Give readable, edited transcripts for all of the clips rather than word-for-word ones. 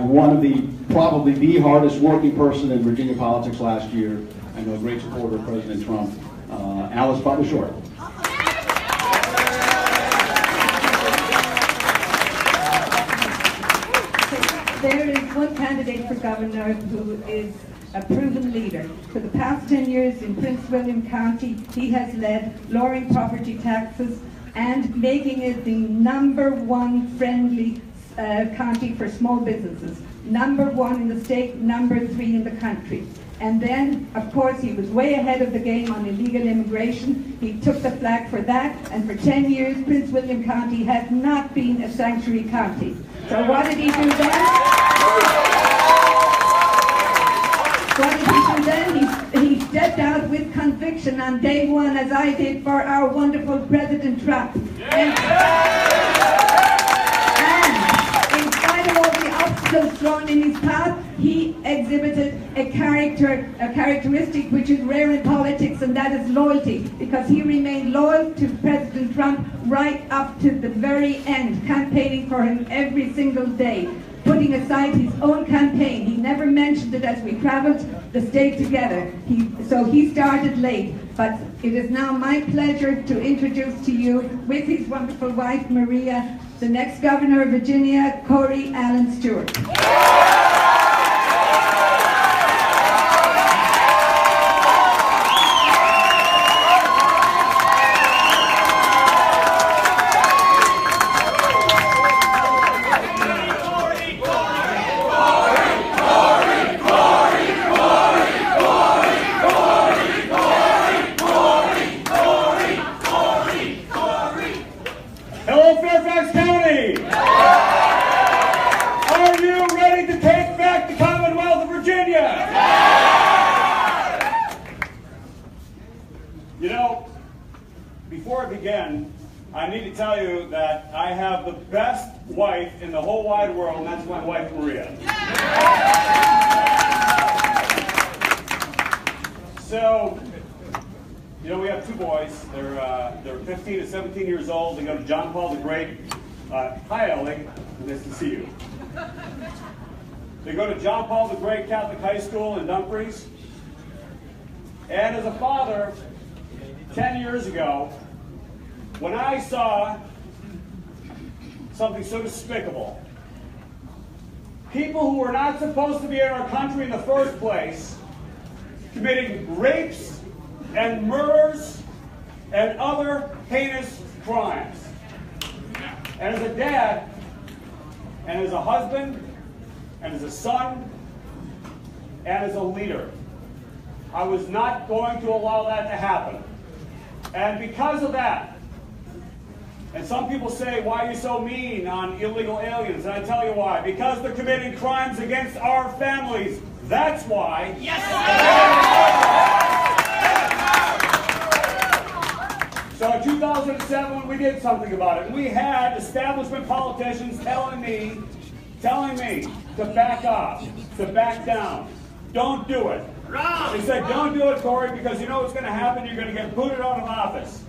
one of probably the hardest working person in Virginia politics last year. I know a great supporter of President Trump. Alice Butler-Short. There is one candidate for governor who is a proven leader. For the past 10 years in Prince William County, he has led lowering property taxes and making it the #1 friendly county for small businesses. #1 in the state, #3 in the country. And then, of course, he was way ahead of the game on illegal immigration. He took the flak for that, and for 10 years, Prince William County has not been a sanctuary county. So what did he do then? He stepped out with conviction on day one, as I did for our wonderful President Trump. And in spite of all the obstacles thrown in his path, he exhibited a characteristic which is rare in politics, and that is loyalty, because he remained loyal to President Trump right up to the very end, campaigning for him every single day, putting aside his own campaign. He never mentioned it as we traveled the state together. So he started late, but it is now my pleasure to introduce to you, with his wonderful wife Maria, the next governor of Virginia, Corey Allen Stewart. Hello, Fairfax County! Are you ready to take back the Commonwealth of Virginia? You know, before I begin, I need to tell you that I have the best wife in the whole wide world, and that's my wife, Maria. So, you know, we have two boys. They're 15 and 17 years old. They go to John Paul the Great. Hi, Ellie. Nice to see you. They go to John Paul the Great Catholic High School in Dumfries. And as a father, 10 years ago, when I saw something so despicable, people who were not supposed to be in our country in the first place, committing rapes and murders and other heinous crimes. And as a dad, and as a husband, and as a son, and as a leader, I was not going to allow that to happen. And because of that, and some people say, why are you so mean on illegal aliens? And I tell you why. Because they're committing crimes against our families. That's why. Yes! So in 2007, we did something about it. And we had establishment politicians telling me to back off, to back down. Don't do it. They said, don't do it, Corey, because you know what's going to happen? You're going to get booted out of office.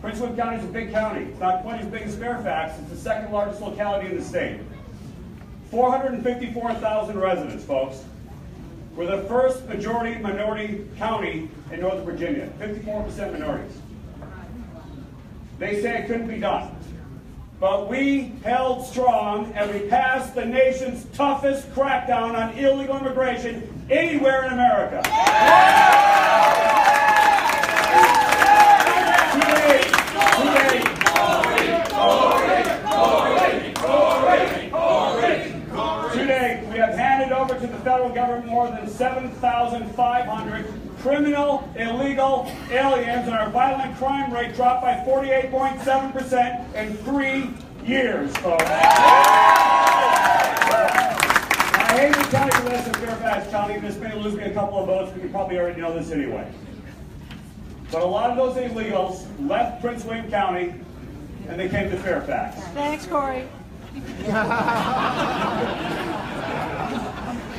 Prince William County is a big county. It's not quite as big as Fairfax. It's the second largest locality in the state. 454,000 residents, folks. We're the first majority-minority county in Northern Virginia. 54% minorities. They say it couldn't be done. But we held strong and we passed the nation's toughest crackdown on illegal immigration anywhere in America. Today, we have handed over to the federal government more than 7,500 criminal, illegal aliens, and our violent crime rate dropped by 48.7% in 3 years, folks. I hate to tell you this in Fairfax County, this may lose me a couple of votes, but you probably already know this anyway. But a lot of those illegals left Prince William County and they came to Fairfax. Thanks, Corey.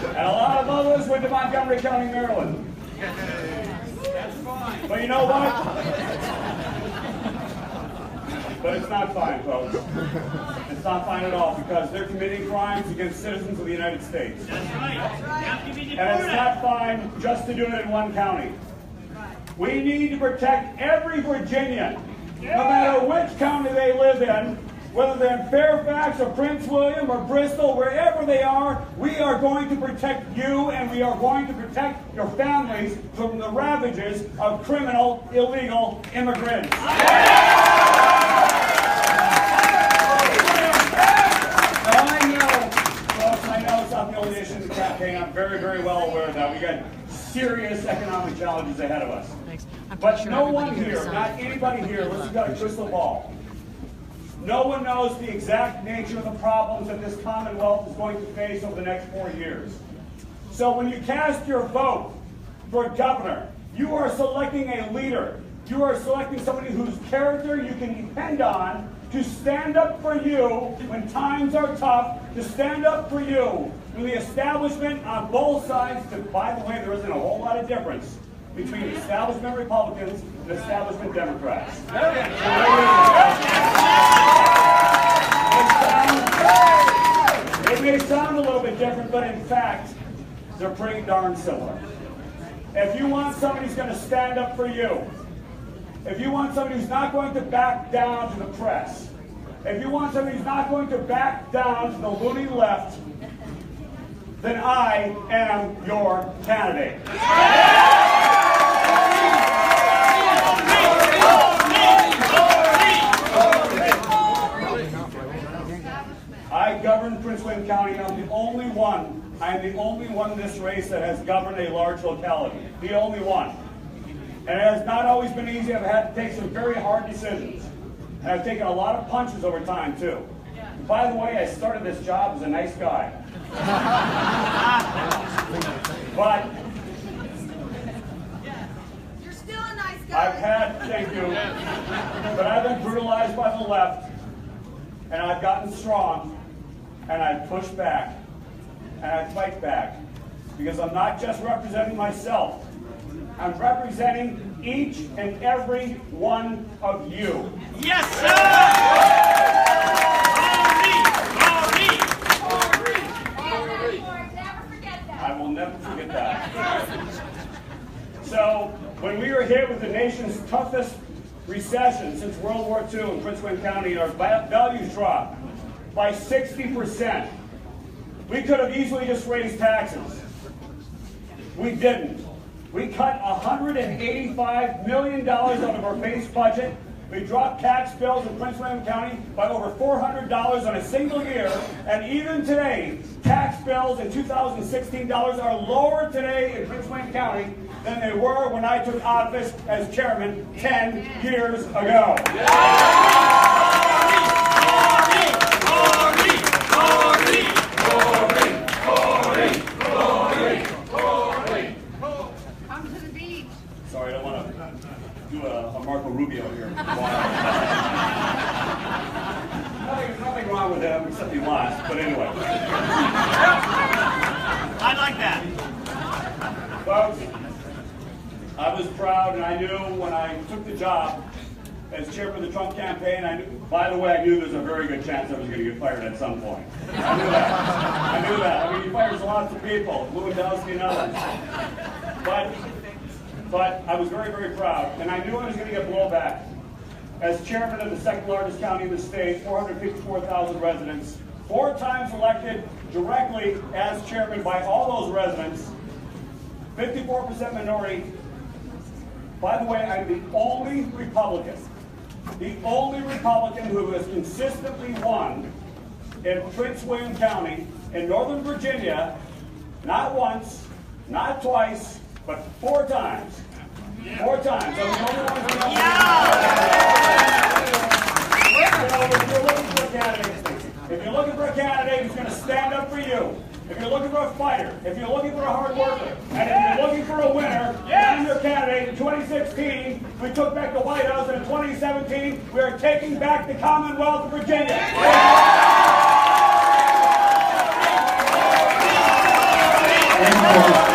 And a lot of others went to Montgomery County, Maryland. That's fine. But you know what? But it's not fine, folks. It's not fine at all, because they're committing crimes against citizens of the United States. That's right. You have to be deported. And it's not fine just to do it in one county. We need to protect every Virginian, no matter which county they live in, whether they're in Fairfax or Prince William or Bristol, wherever they are. We are going to protect you, and we are going to protect your families from the ravages of criminal, illegal immigrants. I know it's not the only issue in the campaign. I'm very, very well aware of that. We got serious economic challenges ahead of us. But no one here, not anybody here, unless you've got a crystal ball, no one knows the exact nature of the problems that this Commonwealth is going to face over the next 4 years. So when you cast your vote for a governor, you are selecting a leader. You are selecting somebody whose character you can depend on to stand up for you when times are tough, to stand up for you when the establishment on both sides, by the way, there isn't a whole lot of difference between establishment Republicans and establishment Democrats. It may sound a little bit different, but in fact, they're pretty darn similar. If you want somebody who's going to stand up for you, if you want somebody who's not going to back down to the press, if you want somebody who's not going to back down to the loony left, then I am your candidate. I govern Prince William County. I'm the only one in this race that has governed a large locality. The only one. And it has not always been easy. I've had to take some very hard decisions. And I've taken a lot of punches over time, too. And by the way, I started this job as a nice guy. But you're still a nice guy. thank you, but I've been brutalized by the left, and I've gotten strong, and I push back, and I fight back, because I'm not just representing myself. I'm representing each and every one of you. Yes, sir! Never forget that. I will never forget that. So, when we were hit with the nation's toughest recession since World War II in Prince William County, our values dropped by 60%. We could have easily just raised taxes. We didn't. We cut $185 million out of our base budget. We dropped tax bills in Prince William County by over $400 on a single year. And even today, tax bills in 2016 are lower today in Prince William County than they were when I took office as chairman 10 years ago. Sorry, I don't want to do a Marco Rubio here. Nothing wrong with him except he lost, but anyway. I like that. Folks, I was proud, and I knew when I took the job as chairman of the Trump campaign, by the way, I knew there was a very good chance I was going to get fired at some point. I knew that. I mean, he fires lots of people, Lewandowski and others. But I was very, very proud, and I knew I was going to get blowback. As chairman of the second largest county in the state, 454,000 residents, 4 times elected directly as chairman by all those residents, 54% minority. By the way, I'm the only Republican who has consistently won in Prince William County in Northern Virginia, not once, not twice, but 4 times. 4 times. I'm the only one who knows. If you're looking for a candidate who's going to stand up for you, if you're looking for a fighter, if you're looking for a hard worker, and if you're looking for a winner, I'm your candidate. In 2016, we took back the White House, and in 2017, we are taking back the Commonwealth of Virginia. Thank you.